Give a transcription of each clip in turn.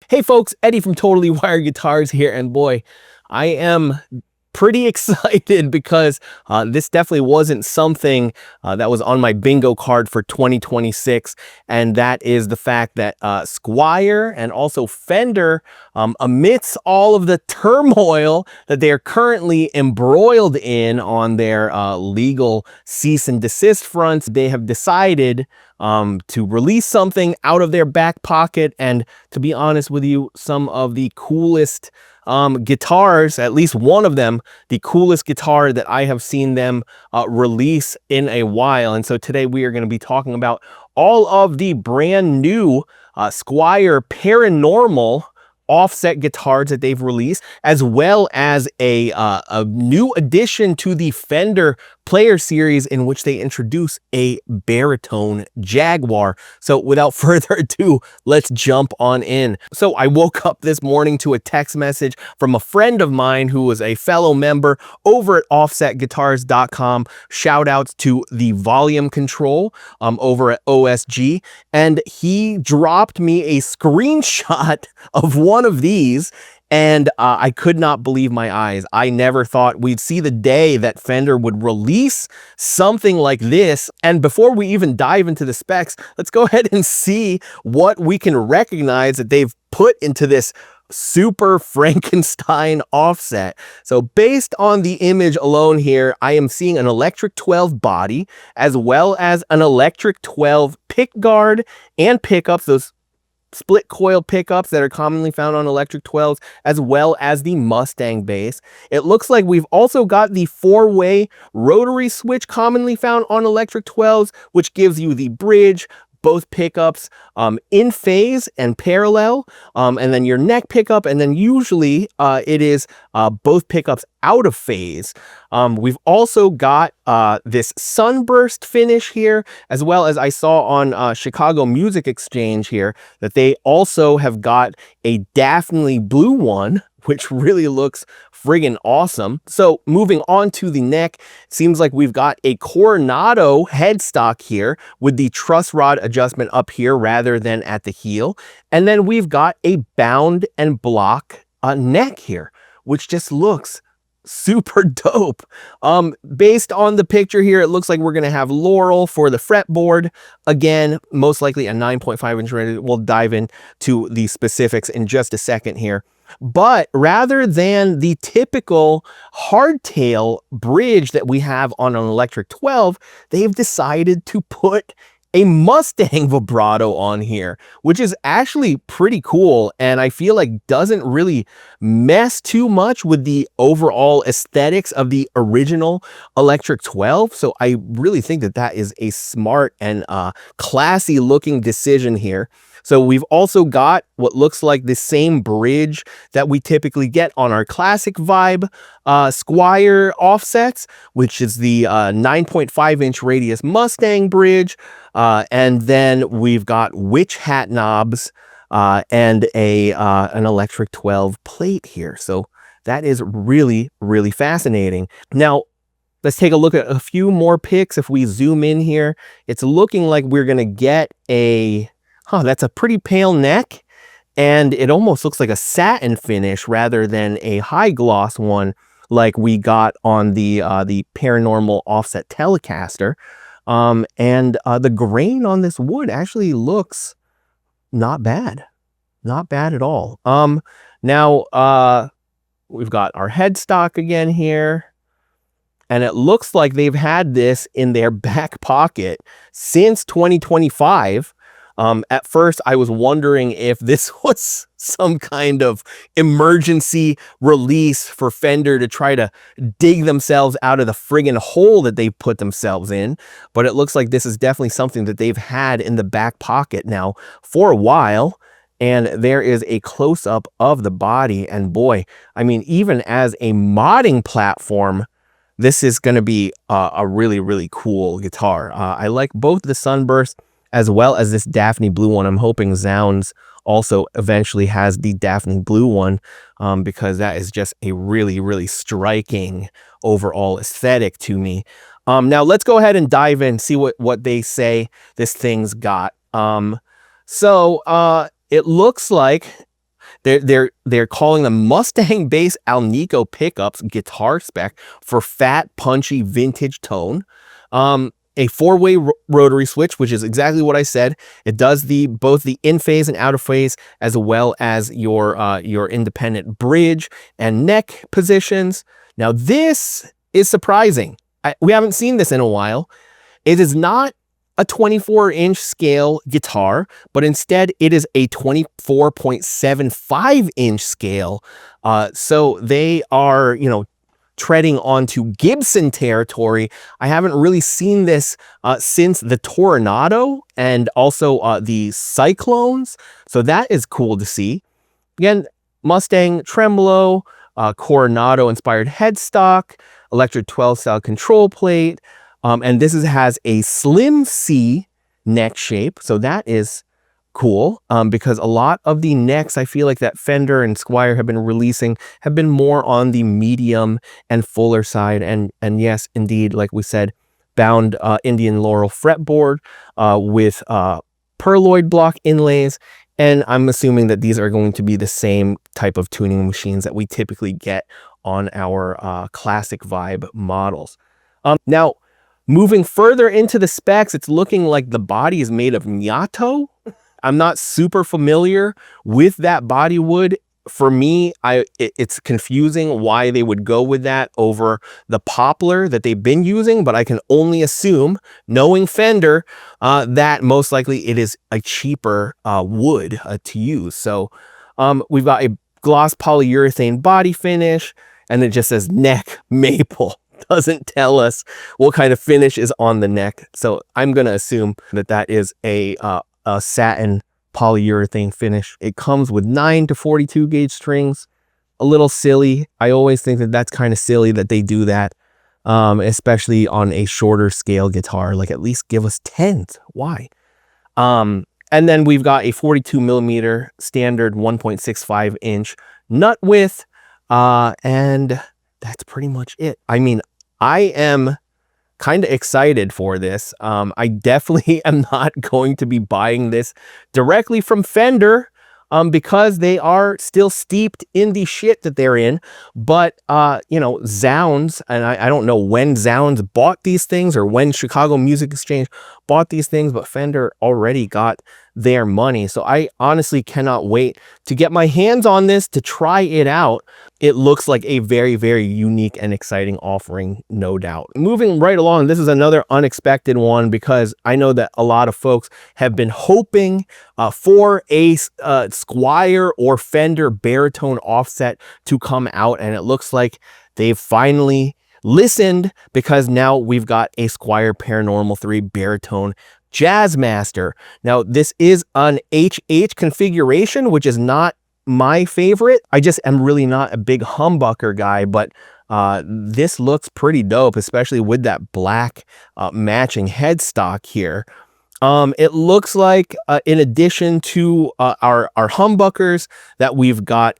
Hey folks, Eddie from Totally Wired Guitars here, and boy, I am pretty excited because this definitely wasn't something that was on my bingo card for 2026, and that is the fact that Squier and also Fender, amidst all of the turmoil that they are currently embroiled in on their legal cease and desist fronts, they have decided to release something out of their back pocket. And to be honest with you, some of the coolest guitars, at least one of them, the coolest guitar that I have seen them release in a while. And so today we are going to be talking about all of the brand new Squier Paranormal offset guitars that they've released, as well as a new addition to the Fender Player series, in which they introduce a baritone Jaguar. So without further ado, let's jump on in. So I woke up this morning to a text message from a friend of mine who was a fellow member over at offsetguitars.com. Shout outs to the volume control over at OSG. And he dropped me a screenshot of one of these, and I could not believe my eyes. I never thought we'd see the day that Fender would release something like this. And before we even dive into the specs, let's go ahead and see what we can recognize that they've put into this super Frankenstein offset. So based on the image alone here, I am seeing an electric 12 body, as well as an electric 12 pick guard and pickups, those split coil pickups that are commonly found on electric 12s, as well as the Mustang bass. It looks like we've also got the 4-way rotary switch commonly found on electric 12s, which gives you the bridge, both pickups in phase and parallel, and then your neck pickup, and then usually it is both pickups out of phase. We've also got this sunburst finish here, as well as I saw on Chicago Music Exchange here that they also have got a Daphne blue one, which really looks friggin' awesome. So moving on to the neck, seems like we've got a Coronado headstock here with the truss rod adjustment up here rather than at the heel. And then we've got a bound and block neck here, which just looks super dope. Based on the picture here, it looks like we're going to have Laurel for the fretboard. Again, most likely a 9.5-inch rated. We'll dive into the specifics in just a second here. But rather than the typical hardtail bridge that we have on an electric 12, they've decided to put a Mustang vibrato on here, which is actually pretty cool, and I feel like doesn't really mess too much with the overall aesthetics of the original electric 12. So I really think that that is a smart and classy looking decision here. So we've also got what looks like the same bridge that we typically get on our classic vibe Squier offsets, which is the 9.5-inch radius Mustang bridge. And then we've got witch hat knobs and an electric 12 plate here. So that is really, really fascinating. Now, let's take a look at a few more picks. If we zoom in here, it's looking like we're going to get a... that's a pretty pale neck, and it almost looks like a satin finish rather than a high gloss one like we got on the Paranormal offset Telecaster. And the grain on this wood actually looks not bad. Not bad at all. Now, we've got our headstock again here. And it looks like they've had this in their back pocket since 2025. At first, I was wondering if this was some kind of emergency release for Fender to try to dig themselves out of the friggin' hole that they put themselves in. But it looks like this is definitely something that they've had in the back pocket now for a while. And there is a close-up of the body. And boy, I mean, even as a modding platform, this is going to be a really, really cool guitar. I like both the Sunburst as well as this Daphne blue one. I'm hoping Zounds also eventually has the Daphne blue one, because that is just a really, really striking overall aesthetic to me. Now let's go ahead and dive in, see what they say this thing's got. So it looks like They're calling them Mustang bass Alnico pickups guitar spec for fat, punchy vintage tone. A four-way rotary switch, which is exactly what I said. It does both the in-phase and out-of-phase, as well as your independent bridge and neck positions. Now, this is surprising. We haven't seen this in a while. It is not a 24-inch scale guitar, but instead it is a 24.75-inch scale. So they are, treading onto Gibson territory. I haven't really seen this since the Tornado and also the Cyclones. So that is cool to see. Again, Mustang tremolo, Coronado-inspired headstock, electric 12 style control plate, and this has a slim C neck shape, so that is cool, because a lot of the necks I feel like that Fender and Squier have been releasing have been more on the medium and fuller side, and yes, indeed, like we said, bound Indian Laurel fretboard with perloid block inlays. And I'm assuming that these are going to be the same type of tuning machines that we typically get on our classic vibe models. Now, moving further into the specs, it's looking like the body is made of Nyato. I'm not super familiar with that body wood. For me, it's confusing why they would go with that over the poplar that they've been using, but I can only assume, knowing Fender, that most likely it is a cheaper wood to use. So we've got a gloss polyurethane body finish, and it just says neck maple. Doesn't tell us what kind of finish is on the neck. So I'm going to assume that that is a satin polyurethane finish. It comes with 9 to 42 gauge strings. A little silly. I always think that that's kind of silly that they do that, especially on a shorter scale guitar. Like, at least give us 10s. Why? And then we've got a 42 millimeter standard 1.65 inch nut width, and that's pretty much it. I mean, I am kind of excited for this. I definitely am not going to be buying this directly from Fender, because they are still steeped in the shit that they're in. But, Zounds, and I don't know when Zounds bought these things or when Chicago Music Exchange bought these things, but Fender already got their money. So I honestly cannot wait to get my hands on this, to try it out. It looks like a very, very unique and exciting offering, no doubt. Moving right along, this is another unexpected one, because I know that a lot of folks have been hoping for a Squier or Fender baritone offset to come out, and it looks like they've finally listened, because now we've got a Squier Paranormal 3 Baritone Jazzmaster. Now, this is an HH configuration, which is not my favorite. I just am really not a big humbucker guy, but this looks pretty dope, especially with that black matching headstock here. It looks like in addition to our humbuckers, that we've got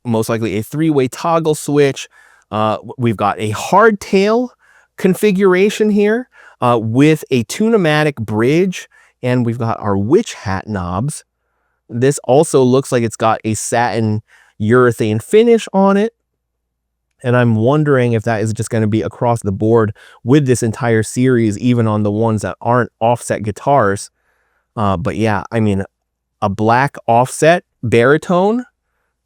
most likely a 3-way toggle switch. We've got a hardtail configuration here with a tune-o-matic bridge, and we've got our witch hat knobs. This also looks like it's got a satin urethane finish on it. And I'm wondering if that is just going to be across the board with this entire series, even on the ones that aren't offset guitars. But yeah, I mean, a black offset baritone,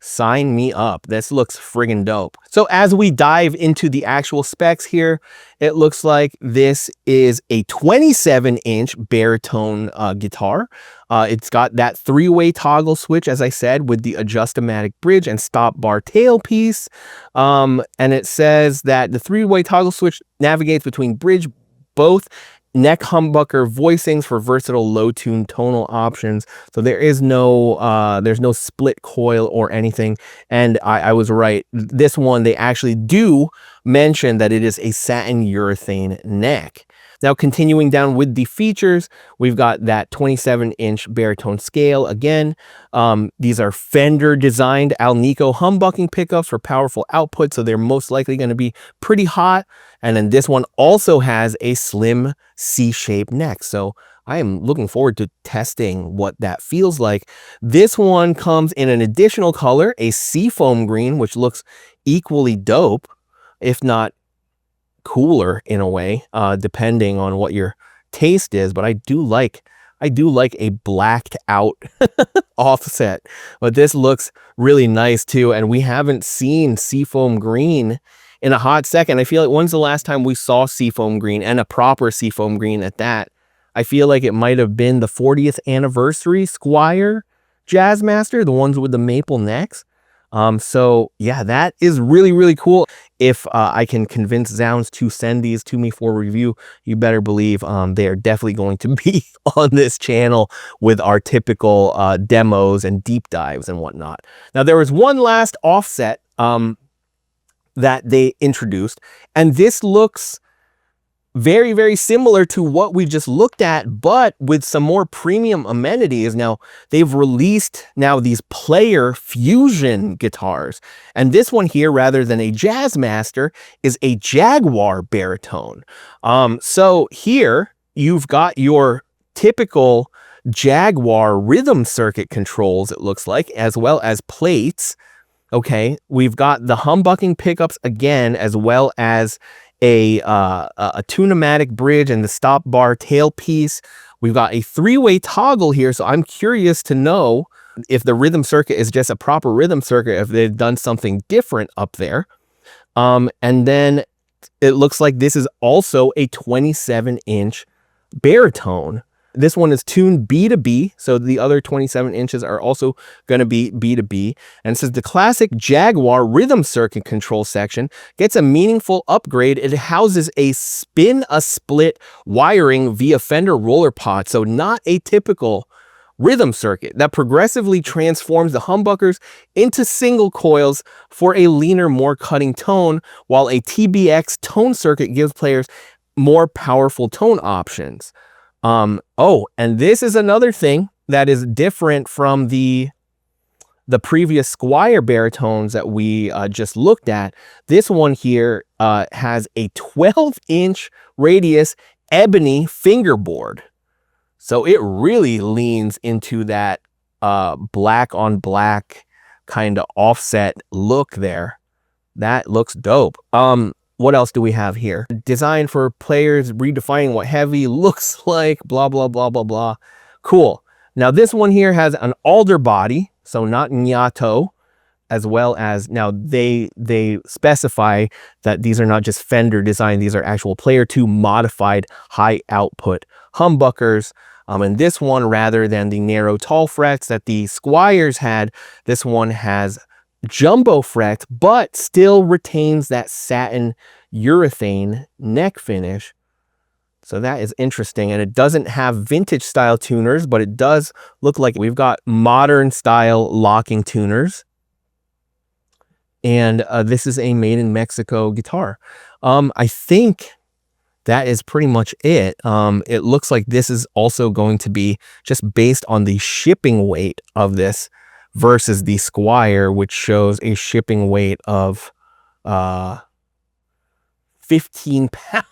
sign me up. This looks friggin' dope. So as we dive into the actual specs here, it looks like this is a 27-inch baritone guitar. It's got that 3-way toggle switch, as I said, with the adjust-o-matic bridge and stop bar tailpiece. And it says that the 3-way toggle switch navigates between bridge, both neck humbucker voicings for versatile low tune tonal options. So there is no there's no split coil or anything. And I was right. This one, they actually do mention that it is a satin urethane neck. Now, continuing down with the features, we've got that 27-inch baritone scale. Again, these are Fender designed Alnico humbucking pickups for powerful output, so they're most likely going to be pretty hot. And then this one also has a slim C-shaped neck. So I am looking forward to testing what that feels like. This one comes in an additional color, a seafoam green, which looks equally dope, if not cooler in a way, depending on what your taste is. But I do like a blacked out offset, but this looks really nice too. And we haven't seen seafoam green in a hot second. I feel like, when's the last time we saw seafoam green, and a proper seafoam green at that? I feel like it might have been the 40th anniversary Squier Jazzmaster, the ones with the maple necks. So yeah, that is really, really cool. If I can convince Zounds to send these to me for review, you better believe they are definitely going to be on this channel with our typical demos and deep dives and whatnot. Now, there was one last offset that they introduced, and this looks very, very similar to what we just looked at, but with some more premium amenities. Now, they've released now these Player Fusion guitars, and this one here, rather than a Jazzmaster, is a Jaguar baritone. So here you've got your typical Jaguar rhythm circuit controls, it looks like, as well as plates. Okay, we've got the humbucking pickups again, as well as a tune-o-matic bridge and the stop bar tailpiece. We've got a three-way toggle here, so I'm curious to know if the rhythm circuit is just a proper rhythm circuit, if they've done something different up there. And then it looks like this is also a 27-inch baritone. This one is tuned B to B, so the other 27 inches are also going to be B to B. And it says the classic Jaguar rhythm circuit control section gets a meaningful upgrade. It houses a spin-a-split wiring via Fender roller pod, so not a typical rhythm circuit, that progressively transforms the humbuckers into single coils for a leaner, more cutting tone, while a TBX tone circuit gives players more powerful tone options. Oh, and this is another thing that is different from the previous Squier baritones that we just looked at. This one here has a 12-inch radius ebony fingerboard. So it really leans into that black on black kind of offset look there. That looks dope. What else do we have here? Designed for players, redefining what heavy looks like, blah, blah, blah, blah, blah. Cool. Now this one here has an alder body, so not Nyato, as well as, now they specify that these are not just Fender design, these are actual Player 2 modified high output humbuckers. And this one, rather than the narrow tall frets that the Squiers had, this one has jumbo frets, but still retains that satin urethane neck finish. So that is interesting. And it doesn't have vintage style tuners, but it does look like we've got modern style locking tuners. And this is a made in Mexico guitar. I think that is pretty much it. It looks like this is also going to be just based on the shipping weight of this versus the Squier, which shows a shipping weight of 15 pounds.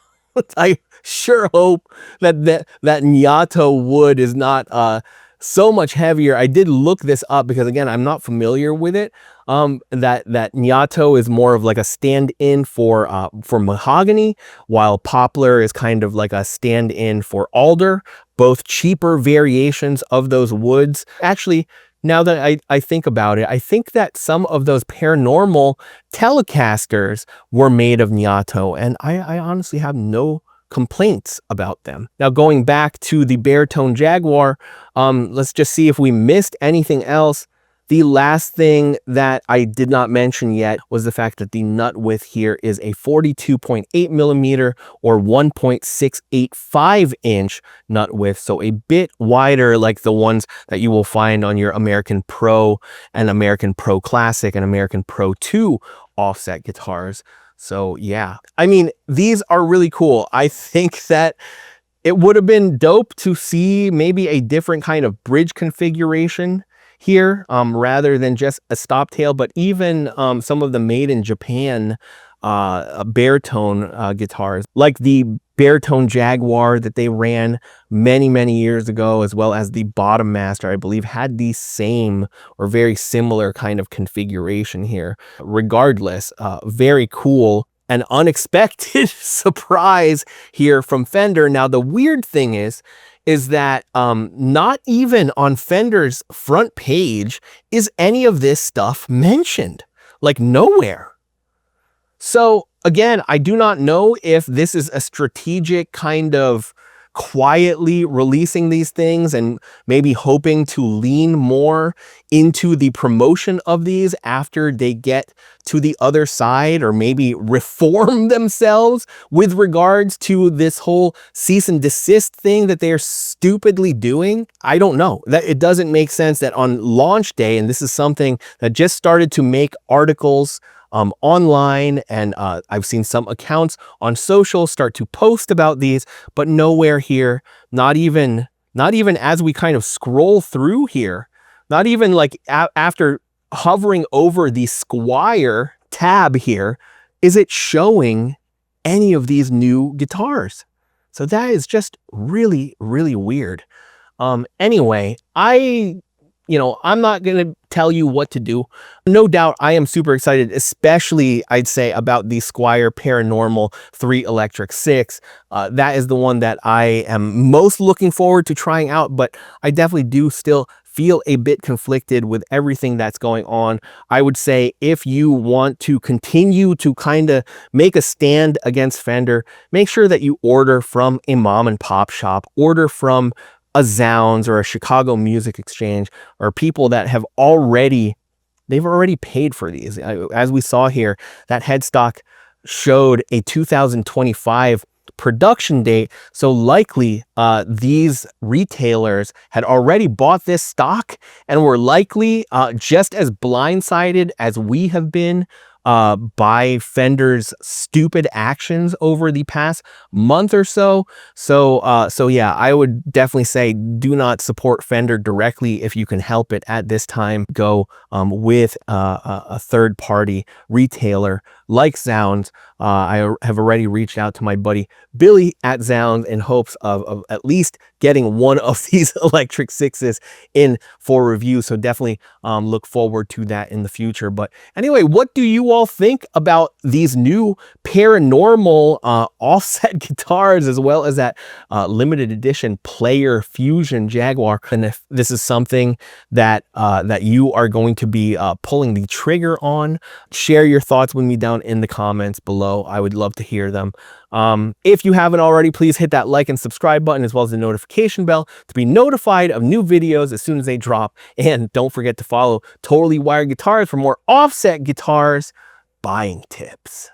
I sure hope that Nyato wood is not so much heavier. I did look this up because, again, I'm not familiar with it. That Nyato is more of like a stand-in for mahogany, while poplar is kind of like a stand-in for alder. Both cheaper variations of those woods. Actually, now that I think about it, I think that some of those Paranormal Telecasters were made of Nyato, and I honestly have no complaints about them. Now, going back to the Baritone Jaguar, let's just see if we missed anything else. The last thing that I did not mention yet was the fact that the nut width here is a 42.8 millimeter or 1.685 inch nut width. So a bit wider, like the ones that you will find on your American Pro and American Pro Classic and American Pro 2 offset guitars. So yeah, I mean, these are really cool. I think that it would have been dope to see maybe a different kind of bridge configuration here, rather than just a stop tail. But even some of the made in Japan baritone guitars, like the Baritone Jaguar that they ran many years ago, as well as the Bottom Master, I believe, had the same or very similar kind of configuration here. Regardless, very cool. An unexpected surprise here from Fender. Now, the weird thing is that not even on Fender's front page is any of this stuff mentioned. Like, nowhere. So again, I do not know if this is a strategic kind of quietly releasing these things and maybe hoping to lean more into the promotion of these after they get to the other side, or maybe reform themselves with regards to this whole cease and desist thing that they are stupidly doing. I don't know. That it doesn't make sense that on launch day, and this is something that just started to make articles online, and I've seen some accounts on social start to post about these, but nowhere here, not even as we kind of scroll through here, not even like after hovering over the Squier tab here, is it showing any of these new guitars. So that is just really weird. Anyway, I'm not going to tell you what to do. No doubt I am super excited, especially I'd say about the Squier Paranormal 3 Electric 6. That is the one that I am most looking forward to trying out, but I definitely do still feel a bit conflicted with everything that's going on. I would say if you want to continue to kind of make a stand against Fender, make sure that you order from a mom and pop shop, order from a Zounds or a Chicago Music Exchange, or people that have already paid for these. As we saw here, that headstock showed a 2025 production date, so likely these retailers had already bought this stock and were likely just as blindsided as we have been by Fender's stupid actions over the past month or so. So yeah, I would definitely say do not support Fender directly if you can help it at this time. Go with a third-party retailer like Zounds. I have already reached out to my buddy Billy at Zounds in hopes of at least getting one of these Electric Sixes in for review. So definitely look forward to that in the future. But anyway, what do you all think about these new Paranormal offset guitars, as well as that limited edition Player Fusion Jaguar? And if this is something that that you are going to be pulling the trigger on, share your thoughts with me down in the comments below. I would love to hear them. If you haven't already, please hit that like and subscribe button, as well as the notification bell to be notified of new videos as soon as they drop. And don't forget to follow Totally Wired Guitars for more offset guitars buying tips.